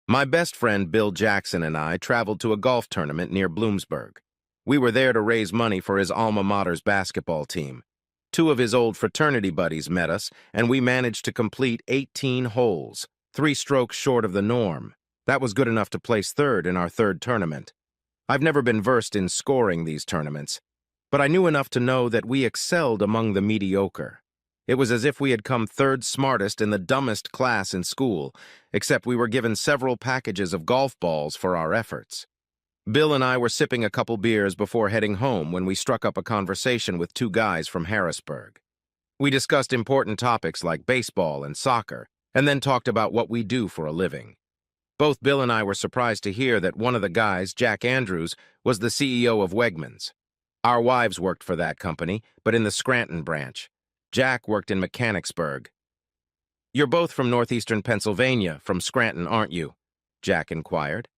My best friend Bill Jackson and I traveled to a golf tournament near Bloomsburg. We were there to raise money for his alma mater's basketball team. Two of his old fraternity buddies met us, and we managed to complete 18 holes, 3 strokes short of the norm. That was good enough to place third in our third tournament. I've never been versed in scoring these tournaments, but I knew enough to know that we excelled among the mediocre. It was as if we had come third smartest in the dumbest class in school, except we were given several packages of golf balls for our efforts. Bill and I were sipping a couple beers before heading home when we struck up a conversation with two guys from Harrisburg. We discussed important topics like baseball and soccer, and then talked about what we do for a living. Both Bill and I were surprised to hear that one of the guys, Jack Andrews, was the CEO of Wegmans. Our wives worked for that company, but in the Scranton branch. Jack worked in Mechanicsburg. "You're both from northeastern Pennsylvania, from Scranton, aren't you?" Jack inquired.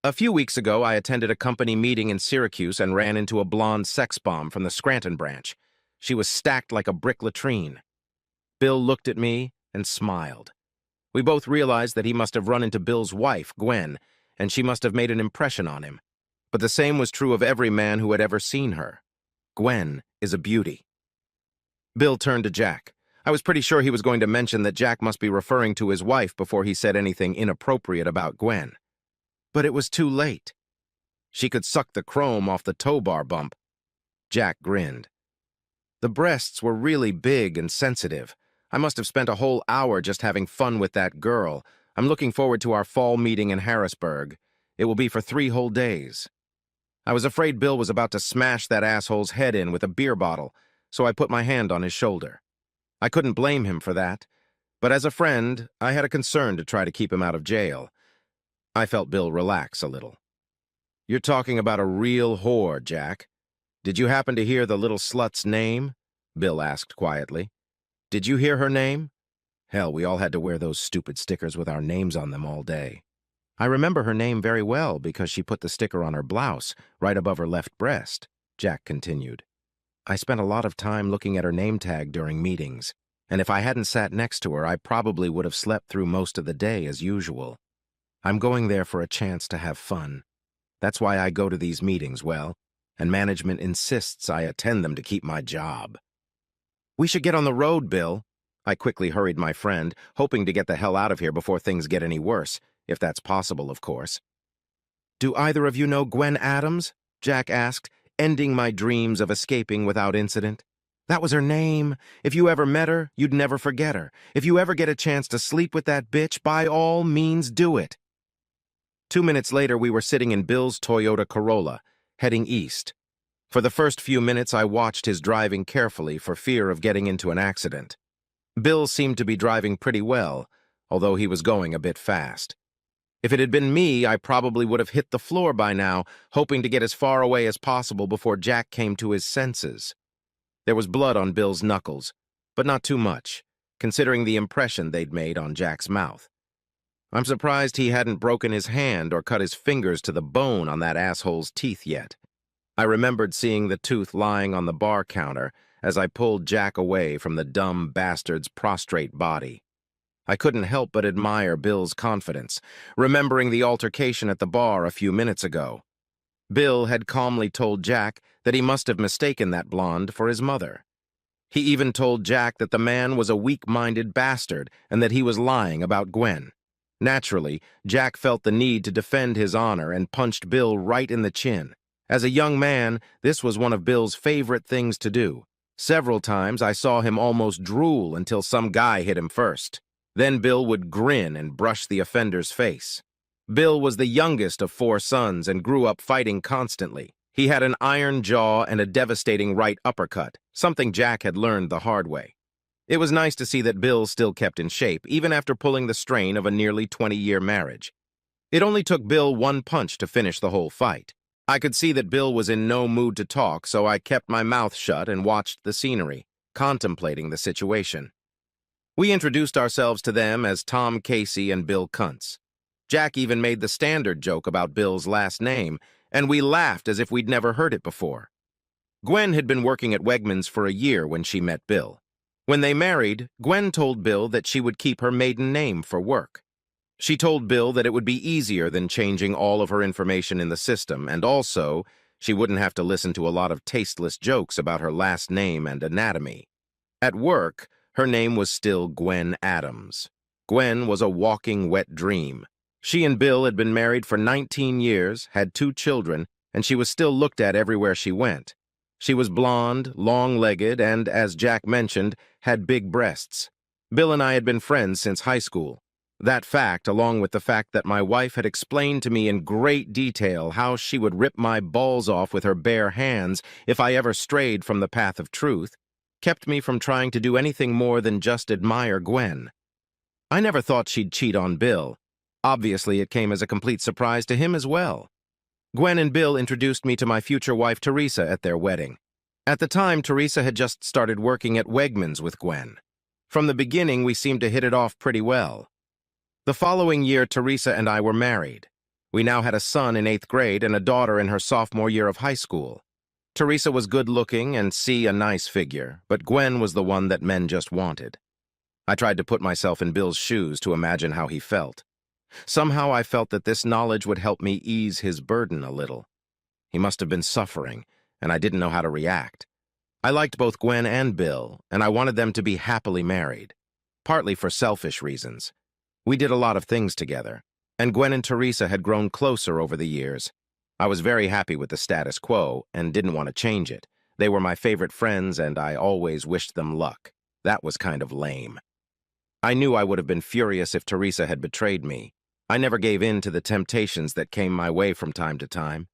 "A few weeks ago, I attended a company meeting in Syracuse and ran into a blonde sex bomb from the Scranton branch. She was stacked like a brick latrine." Bill looked at me and smiled. We both realized that he must have run into Bill's wife, Gwen, and she must have made an impression on him. But the same was true of every man who had ever seen her. Gwen is a beauty. Bill turned to Jack. I was pretty sure he was going to mention that Jack must be referring to his wife before he said anything inappropriate about Gwen. But it was too late. She could suck the chrome off the tow bar bump. Jack grinned. The breasts were really big and sensitive. I must have spent a whole hour just having fun with that girl. I'm looking forward to our fall meeting in Harrisburg. It will be for 3 whole days. I was afraid Bill was about to smash that asshole's head in with a beer bottle, so I put my hand on his shoulder. I couldn't blame him for that, but as a friend, I had a concern to try to keep him out of jail. I felt Bill relax a little. "You're talking about a real whore, Jack. Did you happen to hear the little slut's name?" Bill asked quietly. "Did you hear her name? Hell, we all had to wear those stupid stickers with our names on them all day. I remember her name very well because she put the sticker on her blouse, right above her left breast," Jack continued. "I spent a lot of time looking at her name tag during meetings, and if I hadn't sat next to her, I probably would have slept through most of the day as usual. I'm going there for a chance to have fun. That's why I go to these meetings, and management insists I attend them to keep my job." "We should get on the road, Bill." I quickly hurried my friend, hoping to get the hell out of here before things get any worse, if that's possible, of course. "Do either of you know Gwen Adams?" Jack asked, ending my dreams of escaping without incident. "That was her name. If you ever met her, you'd never forget her. If you ever get a chance to sleep with that bitch, by all means do it." 2 minutes later, we were sitting in Bill's Toyota Corolla, heading east. For the first few minutes, I watched his driving carefully for fear of getting into an accident. Bill seemed to be driving pretty well, although he was going a bit fast. If it had been me, I probably would have hit the floor by now, hoping to get as far away as possible before Jack came to his senses. There was blood on Bill's knuckles, but not too much, considering the impression they'd made on Jack's mouth. I'm surprised he hadn't broken his hand or cut his fingers to the bone on that asshole's teeth yet. I remembered seeing the tooth lying on the bar counter as I pulled Jack away from the dumb bastard's prostrate body. I couldn't help but admire Bill's confidence, remembering the altercation at the bar a few minutes ago. Bill had calmly told Jack that he must have mistaken that blonde for his mother. He even told Jack that the man was a weak-minded bastard and that he was lying about Gwen. Naturally, Jack felt the need to defend his honor and punched Bill right in the chin. As a young man, this was one of Bill's favorite things to do. Several times I saw him almost drool until some guy hit him first. Then Bill would grin and brush the offender's face. Bill was the youngest of 4 sons and grew up fighting constantly. He had an iron jaw and a devastating right uppercut, something Jack had learned the hard way. It was nice to see that Bill still kept in shape, even after pulling the strain of a nearly 20-year marriage. It only took Bill one punch to finish the whole fight. I could see that Bill was in no mood to talk, so I kept my mouth shut and watched the scenery, contemplating the situation. We introduced ourselves to them as Tom Casey and Bill Kuntz. Jack even made the standard joke about Bill's last name, and we laughed as if we'd never heard it before. Gwen had been working at Wegmans for a year when she met Bill. When they married, Gwen told Bill that she would keep her maiden name for work. She told Bill that it would be easier than changing all of her information in the system, and also, she wouldn't have to listen to a lot of tasteless jokes about her last name and anatomy. At work, her name was still Gwen Adams. Gwen was a walking wet dream. She and Bill had been married for 19 years, had 2 children, and she was still looked at everywhere she went. She was blonde, long-legged, and, as Jack mentioned, had big breasts. Bill and I had been friends since high school. That fact, along with the fact that my wife had explained to me in great detail how she would rip my balls off with her bare hands if I ever strayed from the path of truth, kept me from trying to do anything more than just admire Gwen. I never thought she'd cheat on Bill. Obviously, it came as a complete surprise to him as well. Gwen and Bill introduced me to my future wife, Teresa, at their wedding. At the time, Teresa had just started working at Wegmans with Gwen. From the beginning, we seemed to hit it off pretty well. The following year, Teresa and I were married. We now had a son in 8th grade and a daughter in her sophomore year of high school. Teresa was good-looking and a nice figure, but Gwen was the one that men just wanted. I tried to put myself in Bill's shoes to imagine how he felt. Somehow I felt that this knowledge would help me ease his burden a little. He must have been suffering, and I didn't know how to react. I liked both Gwen and Bill, and I wanted them to be happily married, partly for selfish reasons. We did a lot of things together, and Gwen and Teresa had grown closer over the years. I was very happy with the status quo and didn't want to change it. They were my favorite friends, and I always wished them luck. That was kind of lame. I knew I would have been furious if Teresa had betrayed me. I never gave in to the temptations that came my way from time to time.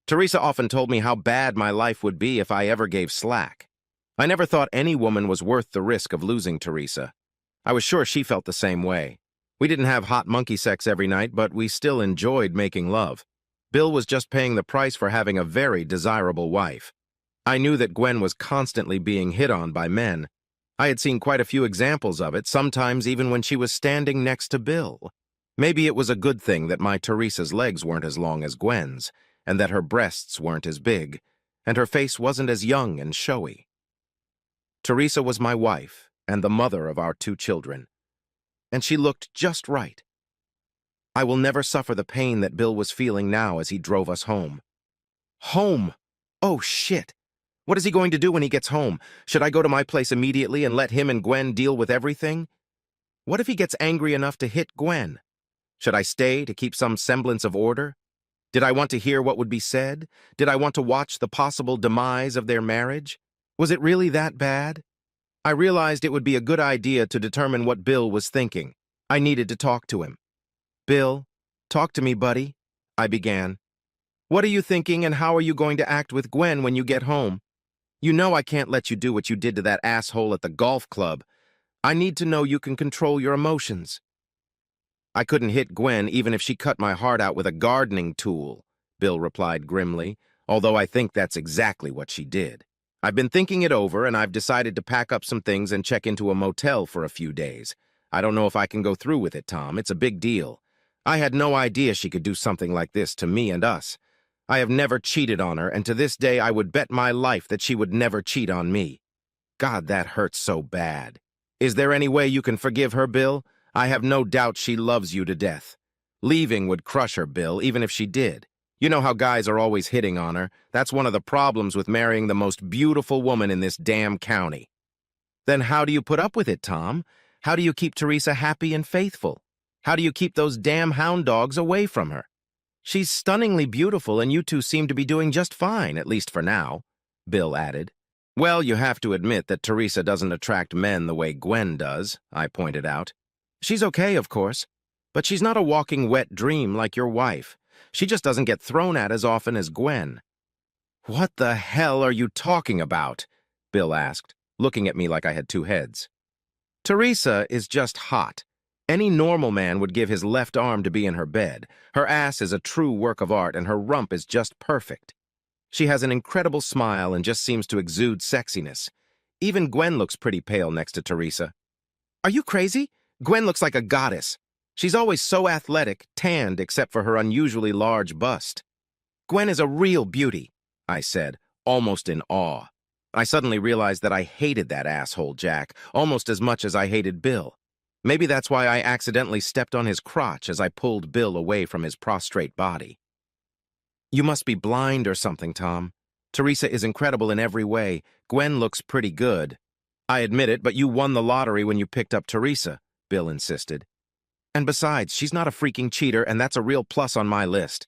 Teresa often told me how bad my life would be if I ever gave slack. I never thought any woman was worth the risk of losing Teresa. I was sure she felt the same way. We didn't have hot monkey sex every night, but we still enjoyed making love. Bill was just paying the price for having a very desirable wife. I knew that Gwen was constantly being hit on by men. I had seen quite a few examples of it, sometimes even when she was standing next to Bill. Maybe it was a good thing that my Teresa's legs weren't as long as Gwen's, and that her breasts weren't as big, and her face wasn't as young and showy. Teresa was my wife and the mother of our 2 children. And she looked just right. I will never suffer the pain that Bill was feeling now as he drove us home. Home! Oh, shit! What is he going to do when he gets home? Should I go to my place immediately and let him and Gwen deal with everything? What if he gets angry enough to hit Gwen? Should I stay to keep some semblance of order? Did I want to hear what would be said? Did I want to watch the possible demise of their marriage? Was it really that bad? I realized it would be a good idea to determine what Bill was thinking. I needed to talk to him. "Bill, talk to me, buddy," I began. "What are you thinking and how are you going to act with Gwen when you get home? You know I can't let you do what you did to that asshole at the golf club. I need to know you can control your emotions." "I couldn't hit Gwen even if she cut my heart out with a gardening tool," Bill replied grimly, although I think that's exactly what she did. "I've been thinking it over, and I've decided to pack up some things and check into a motel for a few days. I don't know if I can go through with it, Tom. It's a big deal. I had no idea she could do something like this to me and us. I have never cheated on her, and to this day I would bet my life that she would never cheat on me. God, that hurts so bad. Is there any way you can forgive her, Bill? I have no doubt she loves you to death. Leaving would crush her, Bill, even if she did. You know how guys are always hitting on her. That's one of the problems with marrying the most beautiful woman in this damn county." "Then how do you put up with it, Tom? How do you keep Teresa happy and faithful? How do you keep those damn hound dogs away from her? She's stunningly beautiful, and you 2 seem to be doing just fine, at least for now," Bill added. "Well, you have to admit that Teresa doesn't attract men the way Gwen does," I pointed out. "She's okay, of course, but she's not a walking wet dream like your wife. She just doesn't get thrown at as often as Gwen." "What the hell are you talking about?" Bill asked, looking at me like I had 2 heads. "Teresa is just hot. Any normal man would give his left arm to be in her bed. Her ass is a true work of art, and her rump is just perfect. She has an incredible smile and just seems to exude sexiness. Even Gwen looks pretty pale next to Teresa." "Are you crazy? Gwen looks like a goddess. She's always so athletic, tanned except for her unusually large bust." "Gwen is a real beauty," I said, almost in awe. I suddenly realized that I hated that asshole Jack almost as much as I hated Bill. Maybe that's why I accidentally stepped on his crotch as I pulled Bill away from his prostrate body. You must be blind or something, Tom. Teresa is incredible in every way. Gwen looks pretty good. I admit it, but you won the lottery when you picked up Teresa, Bill insisted. And besides, she's not a freaking cheater, and that's a real plus on my list.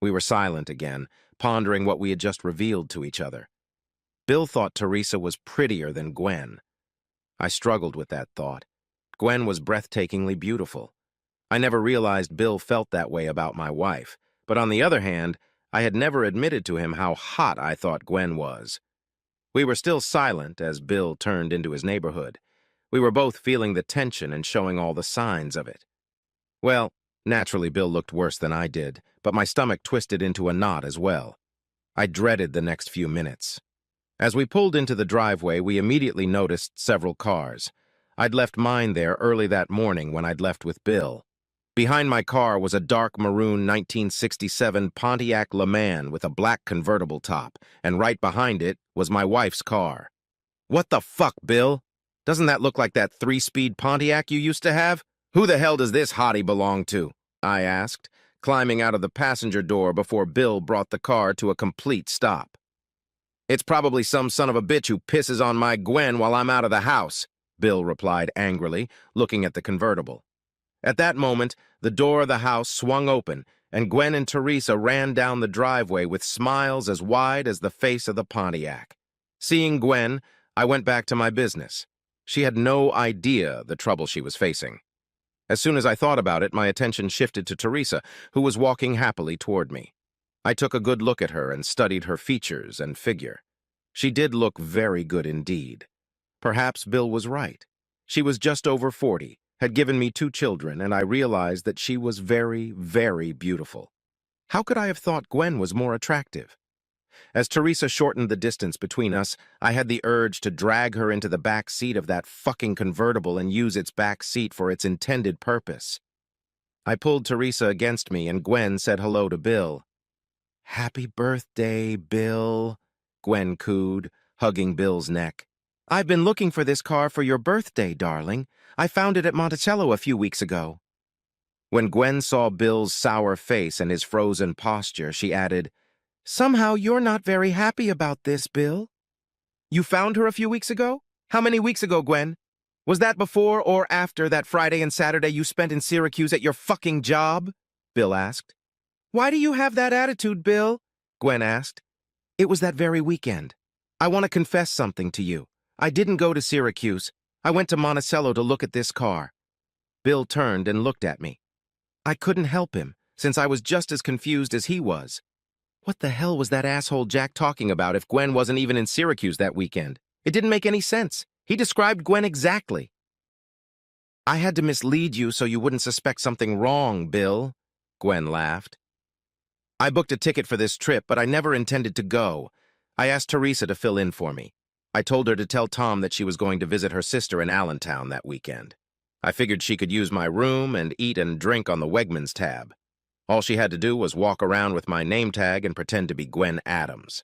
We were silent again, pondering what we had just revealed to each other. Bill thought Teresa was prettier than Gwen. I struggled with that thought. Gwen was breathtakingly beautiful. I never realized Bill felt that way about my wife, but on the other hand, I had never admitted to him how hot I thought Gwen was. We were still silent as Bill turned into his neighborhood. We were both feeling the tension and showing all the signs of it. Well, naturally Bill looked worse than I did, but my stomach twisted into a knot as well. I dreaded the next few minutes. As we pulled into the driveway, we immediately noticed several cars. I'd left mine there early that morning when I'd left with Bill. Behind my car was a dark maroon 1967 Pontiac LeMans with a black convertible top, and right behind it was my wife's car. What the fuck, Bill? Doesn't that look like that 3-speed Pontiac you used to have? Who the hell does this hottie belong to? I asked, climbing out of the passenger door before Bill brought the car to a complete stop. It's probably some son of a bitch who pisses on my Gwen while I'm out of the house, Bill replied angrily, looking at the convertible. At that moment, the door of the house swung open, and Gwen and Teresa ran down the driveway with smiles as wide as the face of the Pontiac. Seeing Gwen, I went back to my business. She had no idea the trouble she was facing. As soon as I thought about it, my attention shifted to Teresa, who was walking happily toward me. I took a good look at her and studied her features and figure. She did look very good indeed. Perhaps Bill was right. She was just over 40, had given me 2 children, and I realized that she was very, very beautiful. How could I have thought Gwen was more attractive? As Teresa shortened the distance between us, I had the urge to drag her into the back seat of that fucking convertible and use its back seat for its intended purpose. I pulled Teresa against me, and Gwen said hello to Bill. "Happy birthday, Bill," Gwen cooed, hugging Bill's neck. "I've been looking for this car for your birthday, darling. I found it at Monticello a few weeks ago." When Gwen saw Bill's sour face and his frozen posture, she added, "Somehow you're not very happy about this, Bill." "You found her a few weeks ago? How many weeks ago, Gwen? Was that before or after that Friday and Saturday you spent in Syracuse at your fucking job?" Bill asked. "Why do you have that attitude, Bill?" Gwen asked. "It was that very weekend. I want to confess something to you. I didn't go to Syracuse. I went to Monticello to look at this car." Bill turned and looked at me. I couldn't help him, since I was just as confused as he was. What the hell was that asshole Jack talking about if Gwen wasn't even in Syracuse that weekend? It didn't make any sense. He described Gwen exactly. "I had to mislead you so you wouldn't suspect something wrong, Bill," Gwen laughed. "I booked a ticket for this trip, but I never intended to go. I asked Teresa to fill in for me. I told her to tell Tom that she was going to visit her sister in Allentown that weekend. I figured she could use my room and eat and drink on the Wegmans tab. All she had to do was walk around with my name tag and pretend to be Gwen Adams.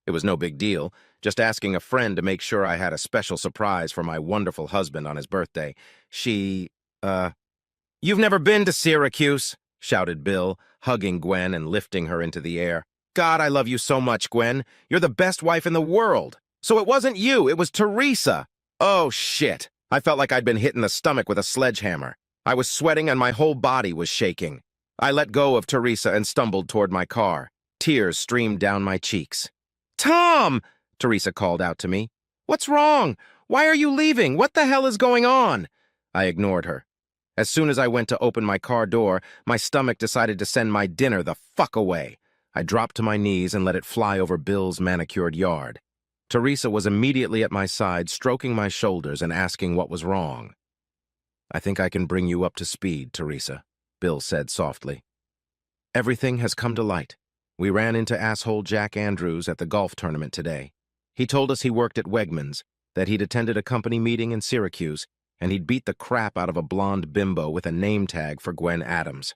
It was no big deal, just asking a friend to make sure I had a special surprise for my wonderful husband on his birthday. You've never been to Syracuse," shouted Bill, hugging Gwen and lifting her into the air. "God, I love you so much, Gwen. You're the best wife in the world. So it wasn't you, it was Teresa." Oh, shit. I felt like I'd been hit in the stomach with a sledgehammer. I was sweating and my whole body was shaking. I let go of Teresa and stumbled toward my car. Tears streamed down my cheeks. "Tom!" Teresa called out to me. "What's wrong? Why are you leaving? What the hell is going on?" I ignored her. As soon as I went to open my car door, my stomach decided to send my dinner the fuck away. I dropped to my knees and let it fly over Bill's manicured yard. Teresa was immediately at my side, stroking my shoulders and asking what was wrong. "I think I can bring you up to speed, Teresa," Bill said softly. "Everything has come to light. We ran into asshole Jack Andrews at the golf tournament today. He told us he worked at Wegmans, that he'd attended a company meeting in Syracuse, and he'd beat the crap out of a blonde bimbo with a name tag for Gwen Adams.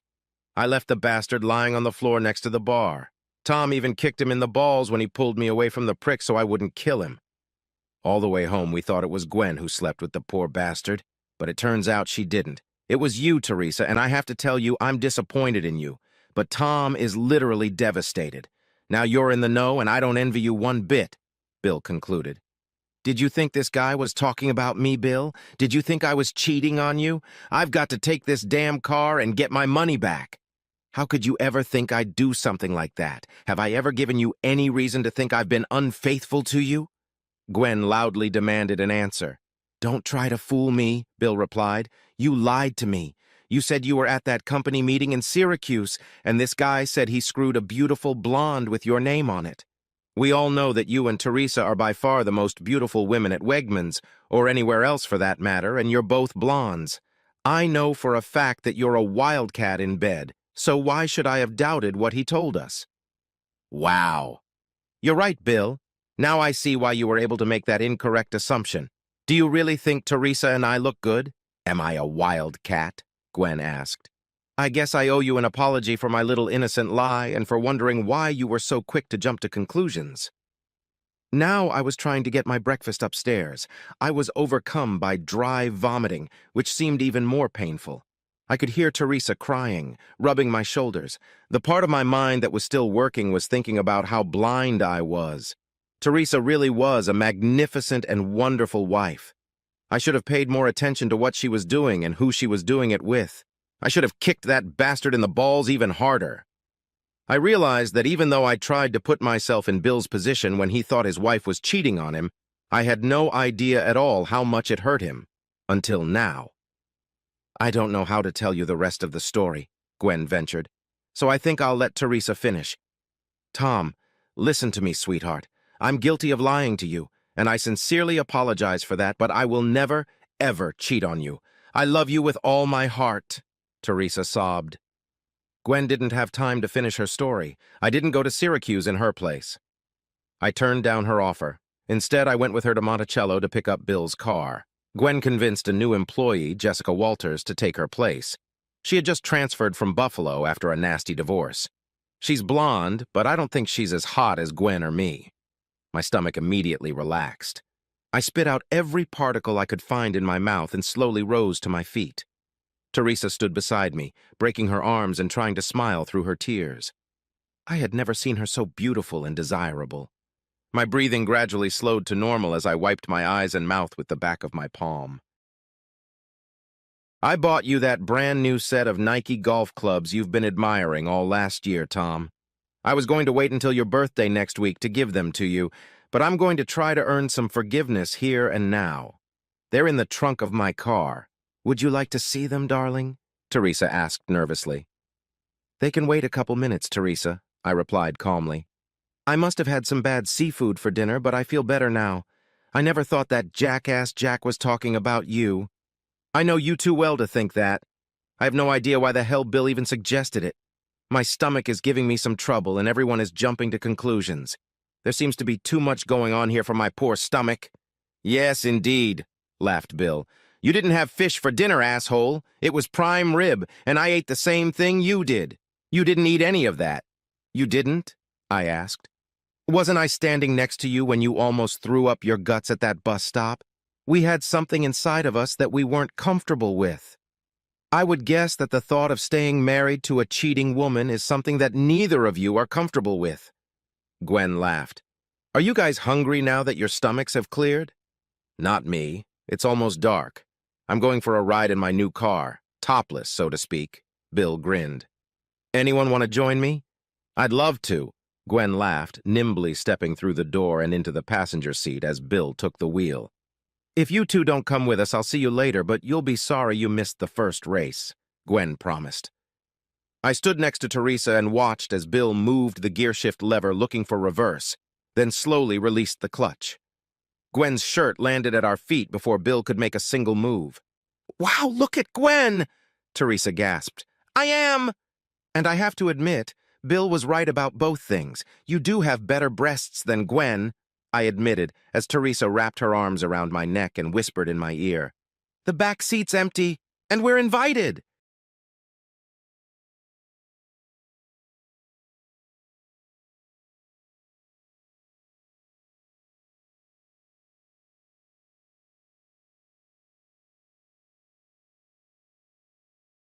I left the bastard lying on the floor next to the bar. Tom even kicked him in the balls when he pulled me away from the prick so I wouldn't kill him. All the way home, we thought it was Gwen who slept with the poor bastard. But it turns out she didn't. It was you, Teresa, and I have to tell you, I'm disappointed in you. But Tom is literally devastated. Now you're in the know, and I don't envy you one bit, Bill concluded. Did you think this guy was talking about me, Bill? Did you think I was cheating on you? I've got to take this damn car and get my money back. How could you ever think I'd do something like that? Have I ever given you any reason to think I've been unfaithful to you? Gwen loudly demanded an answer. Don't try to fool me, Bill replied. You lied to me. You said you were at that company meeting in Syracuse, and this guy said he screwed a beautiful blonde with your name on it. We all know that you and Teresa are by far the most beautiful women at Wegmans, or anywhere else for that matter, and you're both blondes. I know for a fact that you're a wildcat in bed, so why should I have doubted what he told us? Wow. You're right, Bill. Now I see why you were able to make that incorrect assumption. Do you really think Teresa and I look good? Am I a wildcat? Gwen asked. I guess I owe you an apology for my little innocent lie and for wondering why you were so quick to jump to conclusions. Now I was trying to get my breakfast upstairs. I was overcome by dry vomiting, which seemed even more painful. I could hear Teresa crying, rubbing my shoulders. The part of my mind that was still working was thinking about how blind I was. Teresa really was a magnificent and wonderful wife. I should have paid more attention to what she was doing and who she was doing it with. I should have kicked that bastard in the balls even harder. I realized that even though I tried to put myself in Bill's position when he thought his wife was cheating on him, I had no idea at all how much it hurt him. Until now. I don't know how to tell you the rest of the story, Gwen ventured, so I think I'll let Teresa finish. Tom, listen to me, sweetheart. I'm guilty of lying to you, and I sincerely apologize for that, but I will never, ever cheat on you. I love you with all my heart, Teresa sobbed. Gwen didn't have time to finish her story. I didn't go to Syracuse in her place. I turned down her offer. Instead, I went with her to Monticello to pick up Bill's car. Gwen convinced a new employee, Jessica Walters, to take her place. She had just transferred from Buffalo after a nasty divorce. She's blonde, but I don't think she's as hot as Gwen or me. My stomach immediately relaxed. I spit out every particle I could find in my mouth and slowly rose to my feet. Teresa stood beside me, breaking her arms and trying to smile through her tears. I had never seen her so beautiful and desirable. My breathing gradually slowed to normal as I wiped my eyes and mouth with the back of my palm. I bought you that brand new set of Nike golf clubs you've been admiring all last year, Tom. I was going to wait until your birthday next week to give them to you, but I'm going to try to earn some forgiveness here and now. They're in the trunk of my car. Would you like to see them, darling? Teresa asked nervously. They can wait a couple minutes, Teresa, I replied calmly. I must have had some bad seafood for dinner, but I feel better now. I never thought that jackass Jack was talking about you. I know you too well to think that. I have no idea why the hell Bill even suggested it. My stomach is giving me some trouble, and everyone is jumping to conclusions. There seems to be too much going on here for my poor stomach. Yes, indeed, laughed Bill. You didn't have fish for dinner, asshole. It was prime rib, and I ate the same thing you did. You didn't eat any of that. You didn't? I asked. Wasn't I standing next to you when you almost threw up your guts at that bus stop? We had something inside of us that we weren't comfortable with. I would guess that the thought of staying married to a cheating woman is something that neither of you are comfortable with. Gwen laughed. Are you guys hungry now that your stomachs have cleared? Not me. It's almost dark. I'm going for a ride in my new car, topless, so to speak. Bill grinned. Anyone want to join me? I'd love to. Gwen laughed, nimbly stepping through the door and into the passenger seat as Bill took the wheel. If you two don't come with us, I'll see you later, but you'll be sorry you missed the first race, Gwen promised. I stood next to Teresa and watched as Bill moved the gearshift lever looking for reverse, then slowly released the clutch. Gwen's shirt landed at our feet before Bill could make a single move. Wow, look at Gwen! Teresa gasped. I am! And I have to admit, Bill was right about both things. You do have better breasts than Gwen, I admitted, as Teresa wrapped her arms around my neck and whispered in my ear. The back seat's empty, and we're invited.